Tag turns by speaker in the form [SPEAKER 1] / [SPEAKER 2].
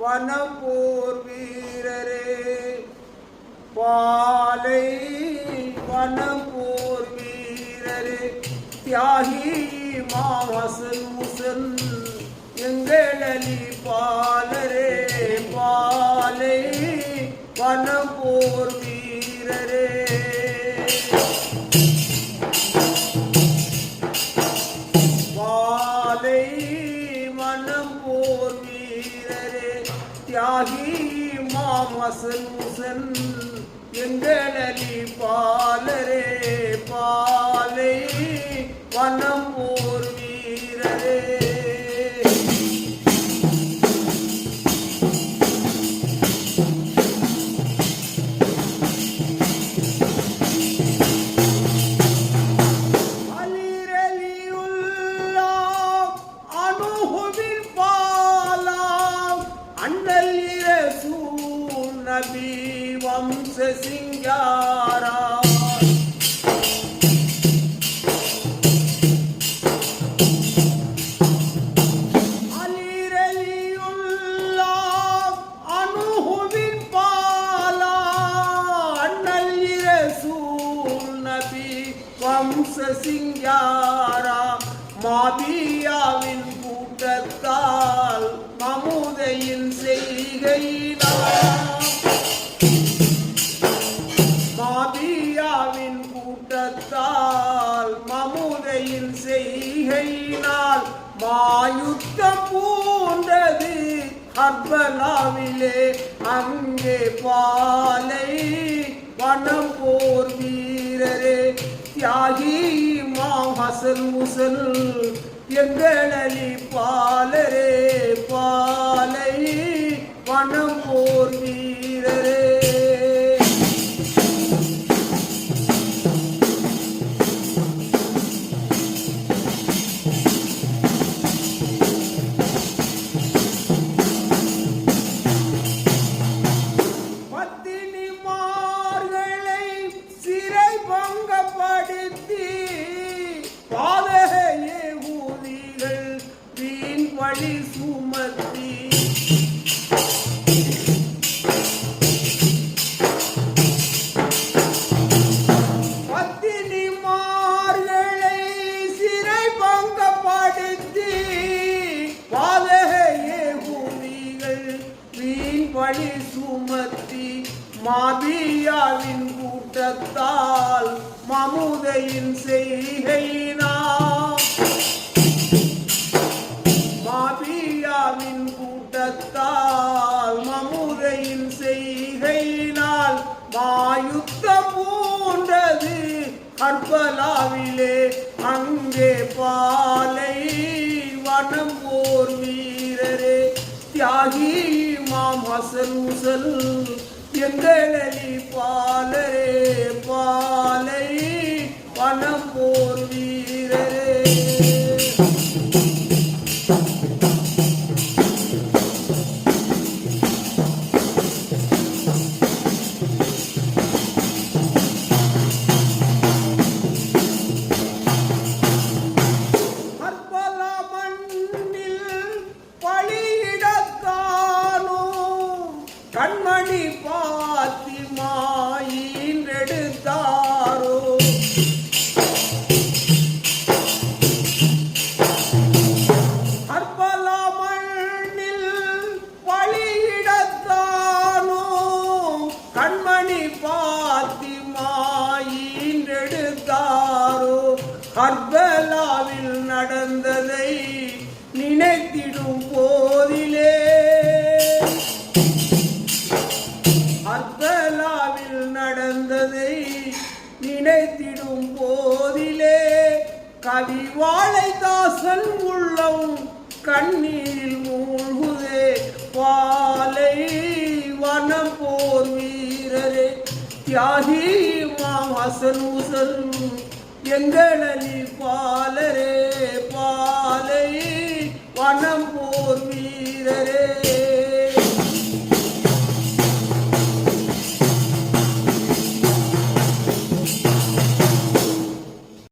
[SPEAKER 1] வனப்போர் வீரரே, பாலை வனப்போர் வீரரே, தியாகி மாவசன் எங்களி பாலரே, பாலை வனப்போர் வீரரே. பாலை வனப்போர் வீரரே, தியாகி மாவசன் எங்களி பாலரே, பாலை வனப்போர் வீரரே. நபி வம்ச சிங்காரா அலிரலியுல்லா அனுஹுவின் பாலா அண்ணல் இரசூல் நபி வம்ச சிங்காரா மாபியாவின் கூட்டத்தால் மமுதையின் செய்கையினால் மாபியாவின் கூட்டத்தால் மமுதையின் செய்கையினால் மாயுத்தம் பூண்டது கர்பலாவிலே. அங்கே பாலை வனப்போர் வீரரே, தியாகி மாஹசன் முசல் எங்களி பாலரே, பாலை வனப்போர் வீரரே. வழி சுமத்தி பத்தினிமார்களை சிறை பங்கப்படுத்தி பாதகையே பூமிகள் வீண் வழி சுமத்தி மாபியாவின் கூட்டத்தால் மமுதையின் செய்கையினால் மாபியாவின் கூட்டத்தால் மமுதையின் செய்கையினால் மாயுத்தம் பூண்டது கர்பலாவிலே. அங்கே பாலை வனப்போர் வீரரே, தியாகி மாஹசன் முசல் எங்களி பாலரே, பாலை வனப்போர் வீரரே. கண்மணி பாத்திமாயின் எடுத்தாரோ கர்பலா மண்ணில் பலியிடத்தானோ, கண்மணி பாத்திமாயின் எடுத்தாரோ. கர்பலாவில் நடந்ததை நினைத்திடும் போதிலே, கர்பலாவில் நடந்ததை நினைத்திடும் போதிலே, கவிவாழை தாசன் உள்ளம் கண்ணீரில் மூழ்குதே. பாலை வனப்போர் வீரரே, தியாகி மாஹசன் முசல் எங்களி பாலரே, பாலை வனப்போர் வீரரே. மனிதரே